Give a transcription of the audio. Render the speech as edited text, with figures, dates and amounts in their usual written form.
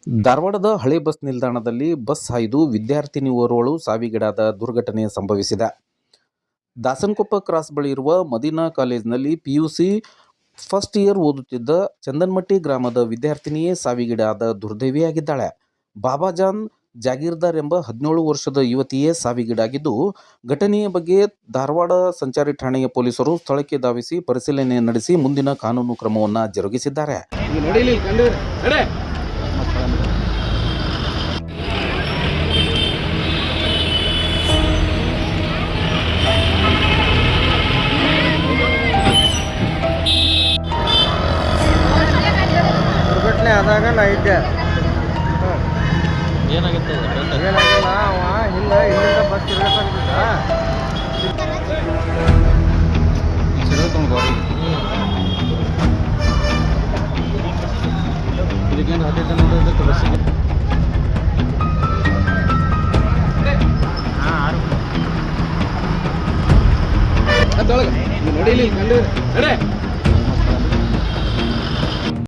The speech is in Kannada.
ಧಾರವಾಡದ ಹಳೆ ಬಸ್ ನಿಲ್ದಾಣದಲ್ಲಿ ಬಸ್ ಹಾಯ್ದು ವಿದ್ಯಾರ್ಥಿನಿಯೋರ್ವಳು ಸಾವಿಗೀಡಾದ ದುರ್ಘಟನೆ ಸಂಭವಿಸಿದೆ. ದಾಸನಕೊಪ್ಪ ಕ್ರಾಸ್ ಬಳಿ ಇರುವ ಮದೀನಾ ಕಾಲೇಜಿನಲ್ಲಿ ಪಿಯುಸಿ ಫಸ್ಟ್ ಇಯರ್ ಓದುತ್ತಿದ್ದ ಚಂದನಮಟ್ಟಿ ಗ್ರಾಮದ ವಿದ್ಯಾರ್ಥಿನಿಯೇ ಸಾವಿಗೀಡಾದ ದುರ್ದೈವಿಯಾಗಿದ್ದಾಳೆ. ಬಾಬಾಜಾನ್ ಜಾಗೀರ್ದಾರ್ ಎಂಬ 17 ವರ್ಷದ ಯುವತಿಯೇ ಸಾವಿಗೀಡಾಗಿದ್ದು, ಘಟನೆಯ ಬಗ್ಗೆ ಧಾರವಾಡ ಸಂಚಾರಿ ಠಾಣೆಯ ಪೊಲೀಸರು ಸ್ಥಳಕ್ಕೆ ಧಾವಿಸಿ ಪರಿಶೀಲನೆ ನಡೆಸಿ ಮುಂದಿನ ಕಾನೂನು ಕ್ರಮವನ್ನು ಜರುಗಿಸಿದ್ದಾರೆ. ದುರ್ಘಟನೆ ಆದಾಗ ನಾ ಇದ್ದೆ. ಏನಾಗಿತ್ತು? ಏನಾಗಿಲ್ಲ, ಅವ ಇಲ್ಲಿಂದ ಬಸ್ ತಿರ್ಗಸಾಗ್ತಿದ್ದ. ಇದಕ್ಕೇನು ಹತ್ತೈತೆ ನೋಡೋದಕ್ಕೆ ಬಸ್ಸಿಗೆ ನಡೀಲಿ ಕಂಡು